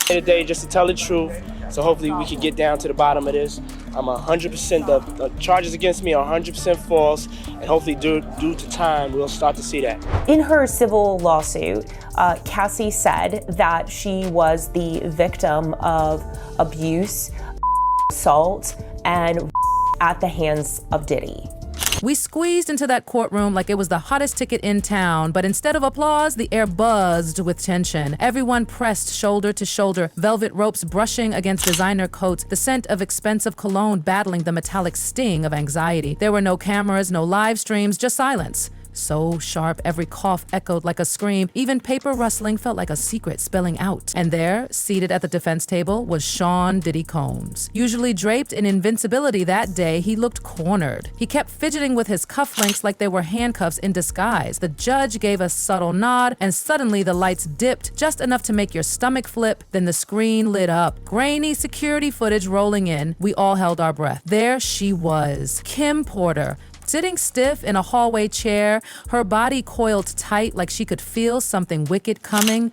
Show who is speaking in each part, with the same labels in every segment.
Speaker 1: today just to tell the truth. So hopefully we can get down to the bottom of this. I'm 100%, the charges against me are 100% false, and hopefully due to time, we'll start to see that.
Speaker 2: In her civil lawsuit, Cassie said that she was the victim of abuse, assault, and at the hands of Diddy.
Speaker 3: We squeezed into that courtroom like it was the hottest ticket in town, but instead of applause, the air buzzed with tension. Everyone pressed shoulder to shoulder, velvet ropes brushing against designer coats, the scent of expensive cologne battling the metallic sting of anxiety. There were no cameras, no live streams, just silence. So sharp, every cough echoed like a scream. Even paper rustling felt like a secret spilling out. And there, seated at the defense table, was Sean Diddy Combs. Usually draped in invincibility that day, he looked cornered. He kept fidgeting with his cufflinks like they were handcuffs in disguise. The judge gave a subtle nod, and suddenly the lights dipped just enough to make your stomach flip. Then the screen lit up. Grainy security footage rolling in. We all held our breath. There she was, Kim Porter, sitting stiff in a hallway chair, her body coiled tight like she could feel something wicked coming.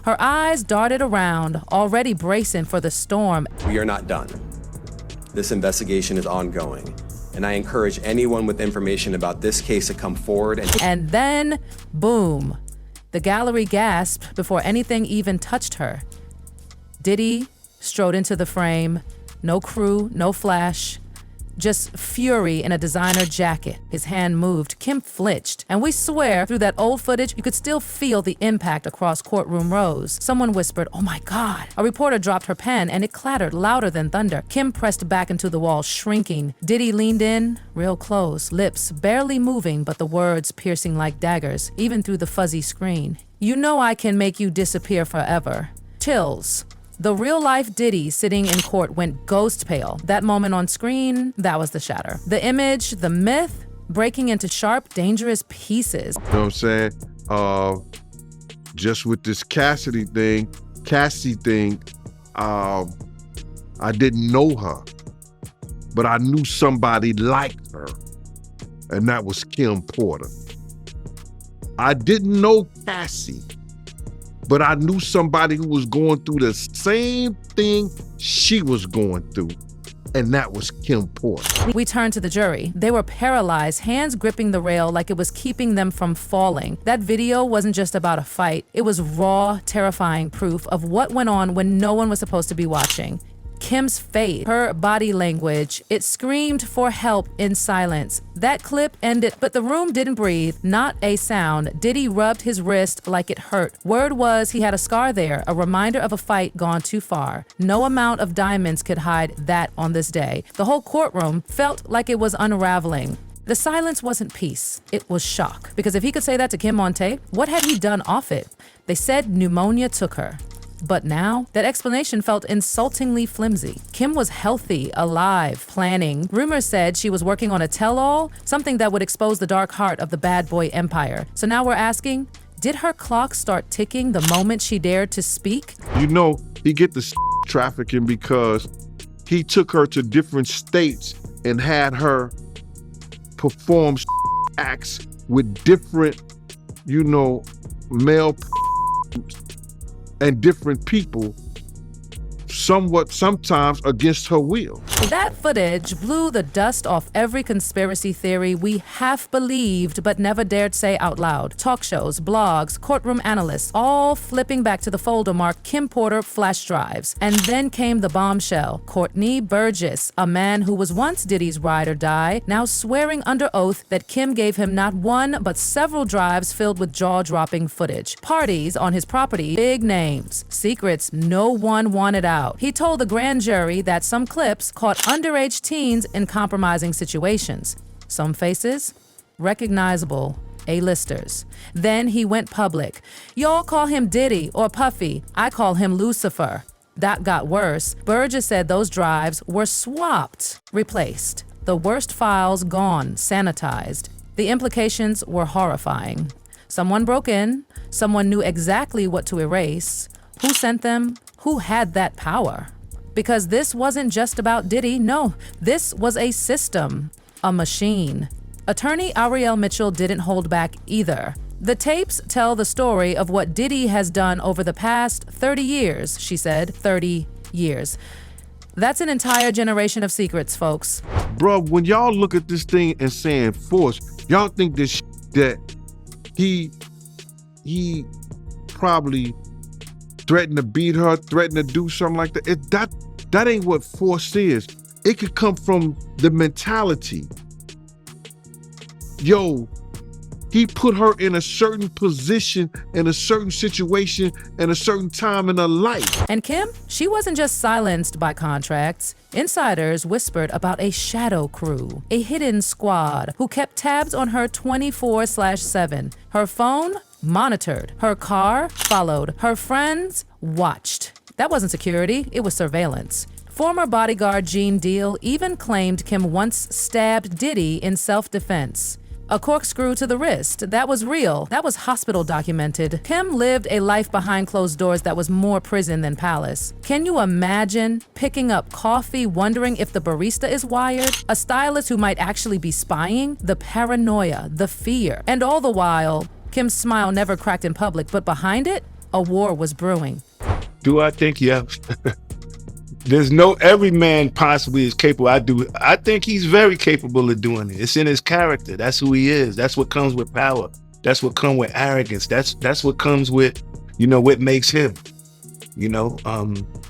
Speaker 3: Her eyes darted around, already bracing for the storm.
Speaker 4: We are not done. This investigation is ongoing, and I encourage anyone with information about this case to come forward
Speaker 3: And then, boom. The gallery gasped before anything even touched her. Diddy strode into the frame. No crew, no flash. Just fury in a designer jacket. His hand moved. Kim flinched. And we swear, through that old footage, you could still feel the impact across courtroom rows. Someone whispered, "Oh my God." A reporter dropped her pen and it clattered louder than thunder. Kim pressed back into the wall, shrinking. Diddy leaned in, real close, lips barely moving, but the words piercing like daggers, even through the fuzzy screen. "You know I can make you disappear forever." Chills. The real-life Diddy sitting in court went ghost pale. That moment on screen, that was the shatter. The image, the myth, breaking into sharp, dangerous pieces.
Speaker 5: You know what I'm saying? Just with this Cassie thing, I didn't know her, but I knew somebody like her, and that was Kim Porter. I didn't know Cassie, but I knew somebody who was going through the same thing she was going through, and that was Kim Porter.
Speaker 3: We turned to the jury. They were paralyzed, hands gripping the rail like it was keeping them from falling. That video wasn't just about a fight. It was raw, terrifying proof of what went on when no one was supposed to be watching. Kim's face, her body language, it screamed for help in silence. That clip ended, but the room didn't breathe, not a sound. Diddy rubbed his wrist like it hurt. Word was he had a scar there, a reminder of a fight gone too far. No amount of diamonds could hide that on this day. The whole courtroom felt like it was unraveling. The silence wasn't peace, it was shock. Because if he could say that to Kim on tape, what had he done off it? They said pneumonia took her. But now, that explanation felt insultingly flimsy. Kim was healthy, alive, planning. Rumors said she was working on a tell-all, something that would expose the dark heart of the bad boy empire. So now we're asking, did her clock start ticking the moment she dared to speak?
Speaker 5: You know, he get the trafficking because he took her to different states and had her perform acts with different, male and different people, sometimes against her will.
Speaker 3: That footage blew the dust off every conspiracy theory we half believed but never dared say out loud. Talk shows, blogs, courtroom analysts, all flipping back to the folder marked Kim Porter flash drives. And then came the bombshell. Courtney Burgess, a man who was once Diddy's ride or die, now swearing under oath that Kim gave him not one but several drives filled with jaw-dropping footage. Parties on his property, big names, secrets no one wanted out. He told the grand jury that some clips caught underage teens in compromising situations. Some faces, recognizable A-listers. Then he went public. Y'all call him Diddy or Puffy. I call him Lucifer. That got worse. Burgess said those drives were swapped, replaced. The worst files gone, sanitized. The implications were horrifying. Someone broke in. Someone knew exactly what to erase. Who sent them? Who had that power? Because this wasn't just about Diddy, no, this was a system, a machine. Attorney Ariel Mitchell didn't hold back either. The tapes tell the story of what Diddy has done over the past 30 years, she said. 30 years. That's an entire generation of secrets, folks.
Speaker 5: Bruh, when y'all look at this thing and saying force, y'all think this that he probably threatened to beat her, threatened to do something like that. That ain't what force is. It could come from the mentality. Yo, he put her in a certain position, in a certain situation, in a certain time in her life.
Speaker 3: And Kim, she wasn't just silenced by contracts. Insiders whispered about a shadow crew, a hidden squad who kept tabs on her 24/7. Her phone monitored, her car followed, her friends watched. That wasn't security, it was surveillance. Former bodyguard Gene Deal even claimed Kim once stabbed Diddy in self-defense. A corkscrew to the wrist, that was real, that was hospital documented. Kim lived a life behind closed doors that was more prison than palace. Can you imagine picking up coffee wondering if the barista is wired? A stylist who might actually be spying? The paranoia, the fear. And all the while, Kim's smile never cracked in public, but behind it, a war was brewing.
Speaker 6: Do I think, yeah. There's no, every man possibly is capable. I think he's very capable of doing it. It's in his character. That's who he is. That's what comes with power. That's what comes with arrogance. That's what comes with, what makes him,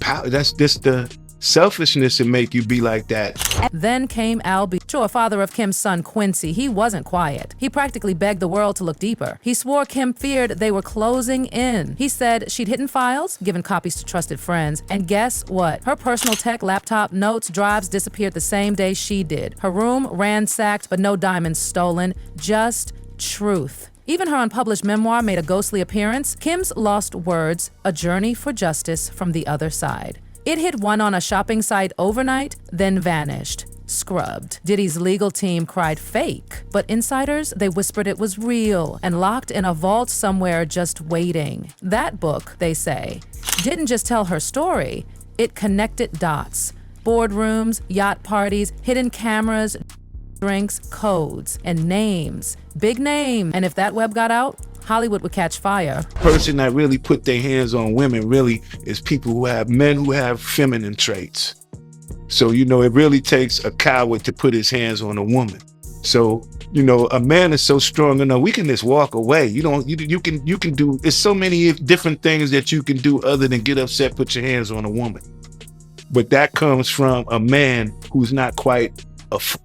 Speaker 6: power. That's just the selfishness that make you be like that.
Speaker 3: Then came Al B. Sure, father of Kim's son, Quincy. He wasn't quiet. He practically begged the world to look deeper. He swore Kim feared they were closing in. He said she'd hidden files, given copies to trusted friends, and guess what? Her personal tech, laptop, notes, drives disappeared the same day she did. Her room ransacked, but no diamonds stolen. Just truth. Even her unpublished memoir made a ghostly appearance. Kim's Lost Words, A Journey for Justice from the Other Side. It hit one on a shopping site overnight, then vanished, scrubbed. Diddy's legal team cried fake, but insiders, they whispered it was real and locked in a vault somewhere just waiting. That book, they say, didn't just tell her story, it connected dots. Boardrooms, yacht parties, hidden cameras, drinks, codes, and names. Big name. And if that web got out, Hollywood would catch fire.
Speaker 6: Person that really put their hands on women really is men who have feminine traits. So, it really takes a coward to put his hands on a woman. So, a man is so strong enough, we can just walk away. You can do, there's so many different things that you can do other than get upset, put your hands on a woman. But that comes from a man who's not quite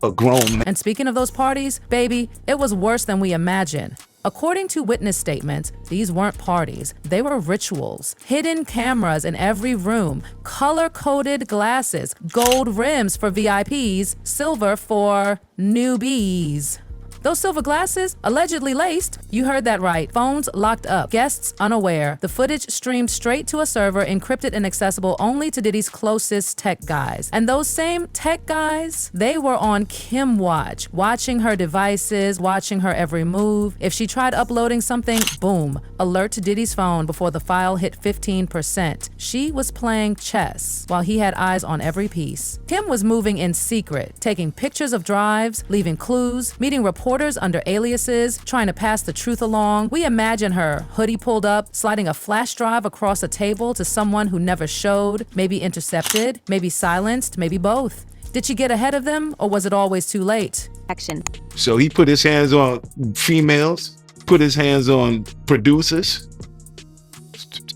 Speaker 6: a grown man.
Speaker 3: And speaking of those parties, baby, it was worse than we imagined. According to witness statements, these weren't parties, they were rituals. Hidden cameras in every room, color-coded glasses, gold rims for VIPs, silver for newbies. Those silver glasses, allegedly laced, you heard that right, phones locked up, guests unaware. The footage streamed straight to a server, encrypted and accessible only to Diddy's closest tech guys. And those same tech guys, they were on Kim watch, watching her devices, watching her every move. If she tried uploading something, boom, alert to Diddy's phone before the file hit 15%. She was playing chess while he had eyes on every piece. Kim was moving in secret, taking pictures of drives, leaving clues, meeting reporters under aliases, trying to pass the truth along. We imagine her, hoodie pulled up, sliding a flash drive across a table to someone who never showed, maybe intercepted, maybe silenced, maybe both. Did she get ahead of them, or was it always too late?
Speaker 7: Action.
Speaker 6: So he put his hands on females, put his hands on producers,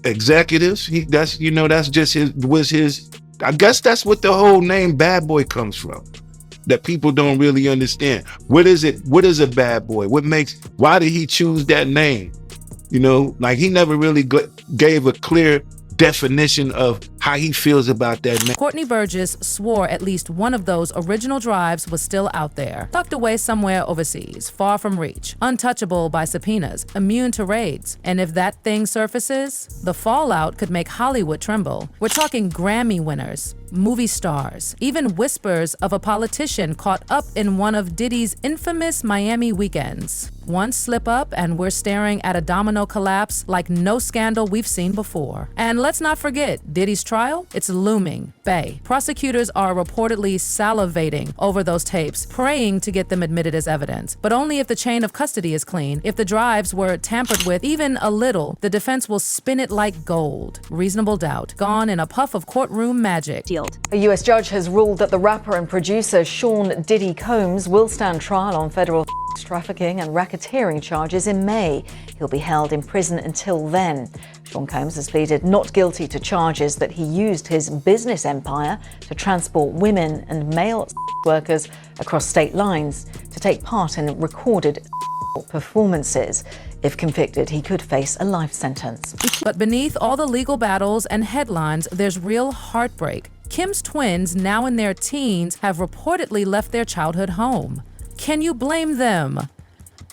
Speaker 6: executives. That's just his. I guess that's what the whole name Bad Boy comes from. That people don't really understand. What is it? What is a bad boy? Why did he choose that name? He never really gave a clear definition of how he feels about that name.
Speaker 3: Courtney Burgess swore at least one of those original drives was still out there, tucked away somewhere overseas, far from reach, untouchable by subpoenas, immune to raids. And if that thing surfaces, the fallout could make Hollywood tremble. We're talking Grammy winners, movie stars, even whispers of a politician caught up in one of Diddy's infamous Miami weekends. One slip up and we're staring at a domino collapse like no scandal we've seen before. And let's not forget Diddy's trial trial? It's looming. Bay. Prosecutors are reportedly salivating over those tapes, praying to get them admitted as evidence. But only if the chain of custody is clean. If the drives were tampered with even a little, the defense will spin it like gold. Reasonable doubt. Gone in a puff of courtroom magic.
Speaker 7: A U.S. judge has ruled that the rapper and producer Sean Diddy Combs will stand trial on federal trafficking and racketeering charges in May. He'll be held in prison until then. Sean Combs has pleaded not guilty to charges that he used his business empire to transport women and male workers across state lines to take part in recorded performances. If convicted, he could face a life sentence.
Speaker 3: But beneath all the legal battles and headlines, there's real heartbreak. Kim's twins, now in their teens, have reportedly left their childhood home. Can you blame them?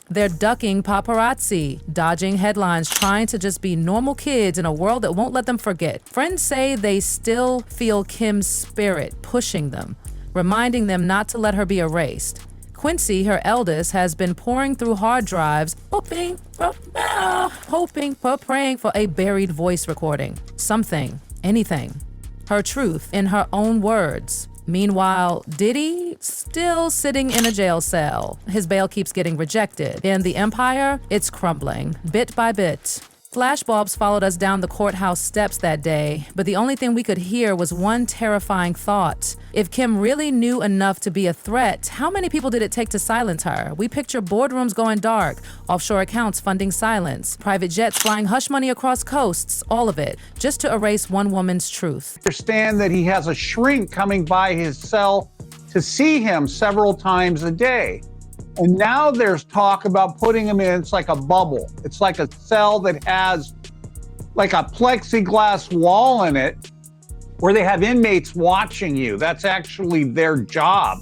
Speaker 3: They're ducking paparazzi, dodging headlines, trying to just be normal kids in a world that won't let them forget. Friends say they still feel Kim's spirit pushing them, reminding them not to let her be erased. Quincy, her eldest, has been pouring through hard drives, hoping, praying for a buried voice recording. Something, anything. Her truth in her own words. Meanwhile, Diddy still sitting in a jail cell. His bail keeps getting rejected. And the empire, it's crumbling, bit by bit. Flashbulbs followed us down the courthouse steps that day, but the only thing we could hear was one terrifying thought. If Kim really knew enough to be a threat, how many people did it take to silence her? We picture boardrooms going dark, offshore accounts funding silence, private jets flying hush money across coasts, all of it, just to erase one woman's truth.
Speaker 8: Understand that he has a shrink coming by his cell to see him several times a day. And now there's talk about putting him in, it's like a bubble. It's like a cell that has like a plexiglass wall in it where they have inmates watching you. That's actually their job,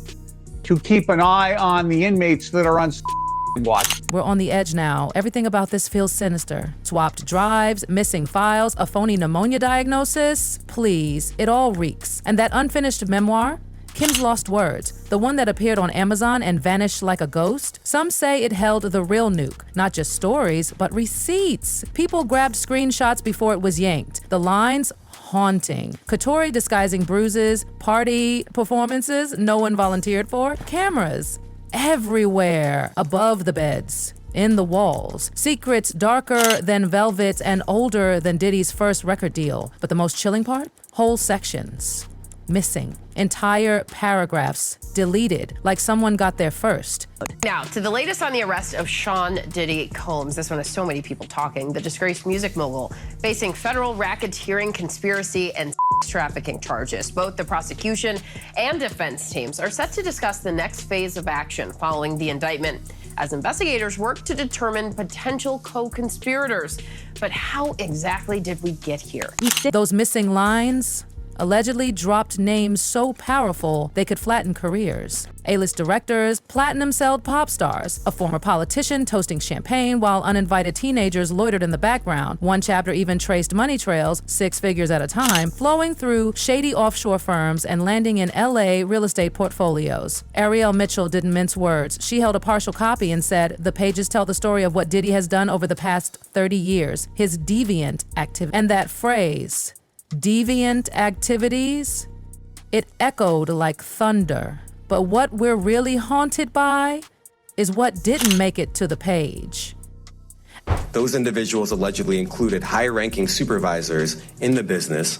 Speaker 8: to keep an eye on the inmates that are on watch.
Speaker 3: We're on the edge now. Everything about this feels sinister. Swapped drives, missing files, a phony pneumonia diagnosis. Please, it all reeks. And that unfinished memoir? Kim's Lost Words, the one that appeared on Amazon and vanished like a ghost. Some say it held the real nuke, not just stories, but receipts. People grabbed screenshots before it was yanked. The lines, haunting. Katori disguising bruises, party performances no one volunteered for. Cameras everywhere, above the beds, in the walls. Secrets darker than velvet and older than Diddy's first record deal. But the most chilling part? Whole sections missing. Entire paragraphs deleted, like someone got there first.
Speaker 9: Now, to the latest on the arrest of Sean Diddy Combs. This one has so many people talking. The disgraced music mogul facing federal racketeering, conspiracy, and trafficking charges. Both the prosecution and defense teams are set to discuss the next phase of action following the indictment, as investigators work to determine potential co-conspirators. But how exactly did we get here?
Speaker 3: Those missing lines allegedly dropped names so powerful they could flatten careers. A-list directors, platinum-selled pop stars, a former politician toasting champagne while uninvited teenagers loitered in the background. One chapter even traced money trails, 6 figures at a time, flowing through shady offshore firms and landing in LA real estate portfolios. Ariel Mitchell didn't mince words. She held a partial copy and said, the pages tell the story of what Diddy has done over the past 30 years, his deviant activity. And that phrase, deviant activities, it echoed like thunder. But what we're really haunted by is what didn't make it to the page.
Speaker 4: Those individuals allegedly included high-ranking supervisors in the business,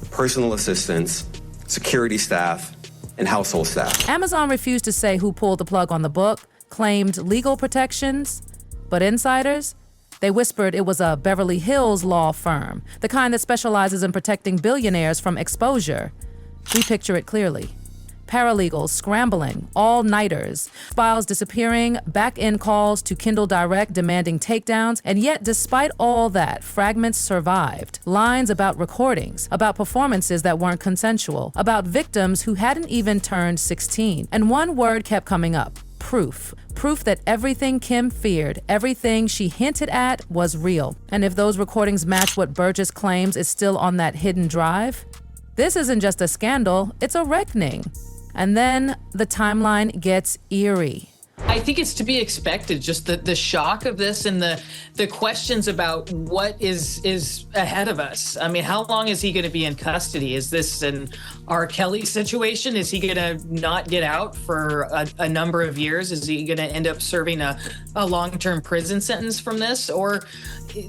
Speaker 4: personal assistants, security staff, and household staff.
Speaker 3: Amazon refused to say who pulled the plug on the book, claimed legal protections, but insiders, they whispered it was a Beverly Hills law firm, the kind that specializes in protecting billionaires from exposure. We picture it clearly. Paralegals scrambling, all-nighters, files disappearing, back-end calls to Kindle Direct demanding takedowns, and yet despite all that, fragments survived. Lines about recordings, about performances that weren't consensual, about victims who hadn't even turned 16. And one word kept coming up: proof. Proof that everything Kim feared, everything she hinted at, was real. And if those recordings match what Burgess claims is still on that hidden drive, this isn't just a scandal, it's a reckoning. And then the timeline gets eerie.
Speaker 10: I think it's to be expected, just the shock of this and the questions about what is ahead of us. I mean, how long is he going to be in custody? Is this an R. Kelly situation? Is he going to not get out for a number of years? Is he going to end up serving a long-term prison sentence from this? Or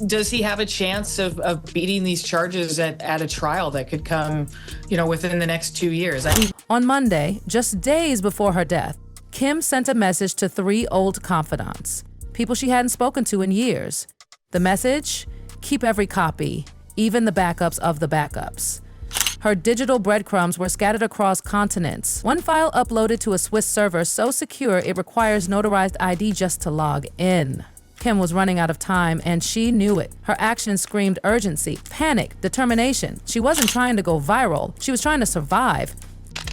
Speaker 10: does he have a chance of beating these charges at a trial that could come, within the next 2 years?
Speaker 3: On Monday, just days before her death, Kim sent a message to 3 old confidants, people she hadn't spoken to in years. The message: keep every copy, even the backups of the backups. Her digital breadcrumbs were scattered across continents. One file uploaded to a Swiss server so secure it requires notarized ID just to log in. Kim was running out of time, and she knew it. Her actions screamed urgency, panic, determination. She wasn't trying to go viral. She was trying to survive.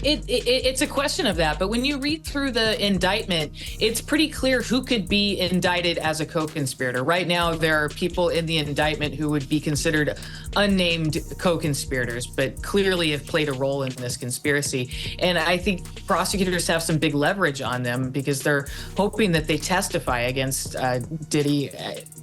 Speaker 10: It's a question of that, but when you read through the indictment, it's pretty clear who could be indicted as a co-conspirator. Right now, there are people in the indictment who would be considered unnamed co-conspirators, but clearly have played a role in this conspiracy. And I think prosecutors have some big leverage on them because they're hoping that they testify against Diddy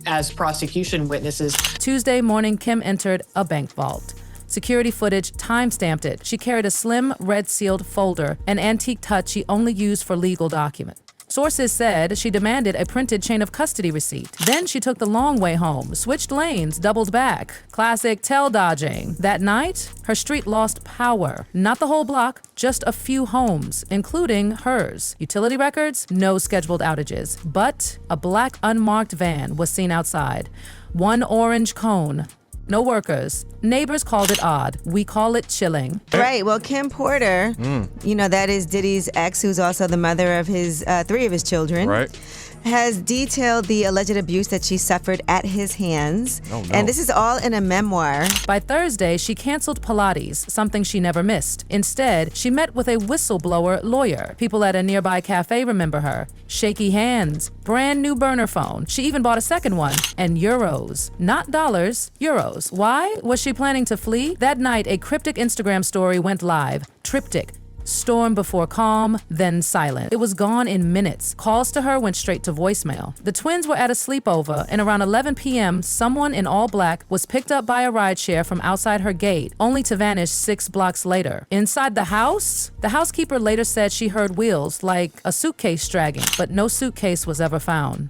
Speaker 10: as prosecution witnesses.
Speaker 3: Tuesday morning, Kim entered a bank vault. Security footage time-stamped it. She carried a slim, red-sealed folder, an antique touch she only used for legal documents. Sources said she demanded a printed chain of custody receipt. Then she took the long way home, switched lanes, doubled back. Classic tail dodging. That night, her street lost power. Not the whole block, just a few homes, including hers. Utility records, no scheduled outages. But a black unmarked van was seen outside. One orange cone. No workers. Neighbors called it odd. We call it chilling.
Speaker 11: Right. Well, Kim Porter, that is Diddy's ex, who's also the mother of his 3 of his children.
Speaker 12: Right.
Speaker 11: Has detailed the alleged abuse that she suffered at his hands.
Speaker 12: Oh, no.
Speaker 11: And this is all in a memoir.
Speaker 3: By Thursday, she canceled Pilates, something she never missed. Instead, she met with a whistleblower lawyer. People at a nearby cafe remember her. Shaky hands, brand new burner phone. She even bought a second one. And euros. Not dollars, euros. Why? Was she planning to flee? That night, a cryptic Instagram story went live. Triptych. Storm before calm, then silent. It was gone in minutes. Calls to her went straight to voicemail. The twins were at a sleepover, and around 11 p.m., someone in all black was picked up by a rideshare from outside her gate, only to vanish 6 blocks later. Inside the house? The housekeeper later said she heard wheels, like a suitcase dragging, but no suitcase was ever found.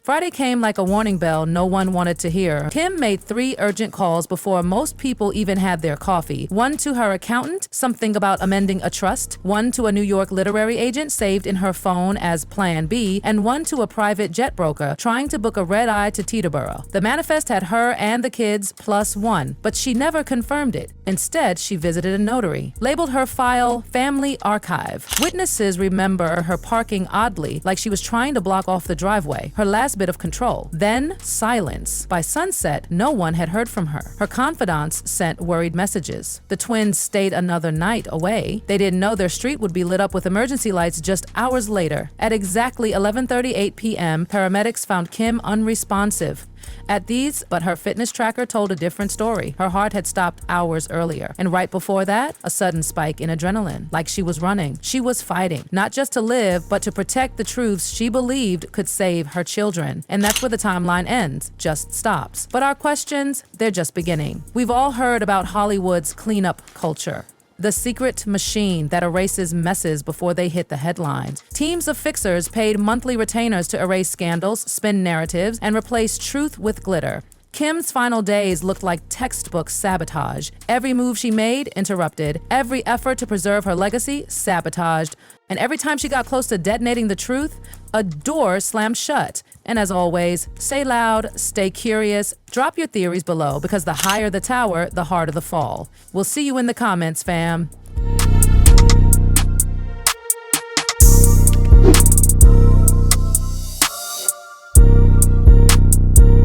Speaker 3: Friday came like a warning bell no one wanted to hear. Kim made 3 urgent calls before most people even had their coffee. One to her accountant, something about amending a trust. One to a New York literary agent saved in her phone as Plan B. And one to a private jet broker trying to book a red-eye to Teterboro. The manifest had her and the kids +1, but she never confirmed it. Instead, she visited a notary. Labeled her file Family Archive. Witnesses remember her parking oddly, like she was trying to block off the driveway. Her last bit of control. Then silence. By sunset, no one had heard from her. Her confidants sent worried messages. The twins stayed another night away. They didn't know their street would be lit up with emergency lights just hours later. At exactly 11:38 p.m., paramedics found Kim unresponsive. But her fitness tracker told a different story. Her heart had stopped hours earlier. And right before that, a sudden spike in adrenaline. Like she was running. She was fighting. Not just to live, but to protect the truths she believed could save her children. And that's where the timeline ends. Just stops. But our questions, they're just beginning. We've all heard about Hollywood's cleanup culture. The secret machine that erases messes before they hit the headlines. Teams of fixers paid monthly retainers to erase scandals, spin narratives, and replace truth with glitter. Kim's final days looked like textbook sabotage. Every move she made, interrupted. Every effort to preserve her legacy, sabotaged. And every time she got close to detonating the truth, a door slammed shut. And as always, stay loud, stay curious, drop your theories below, because the higher the tower, the harder the fall. We'll see you in the comments, fam.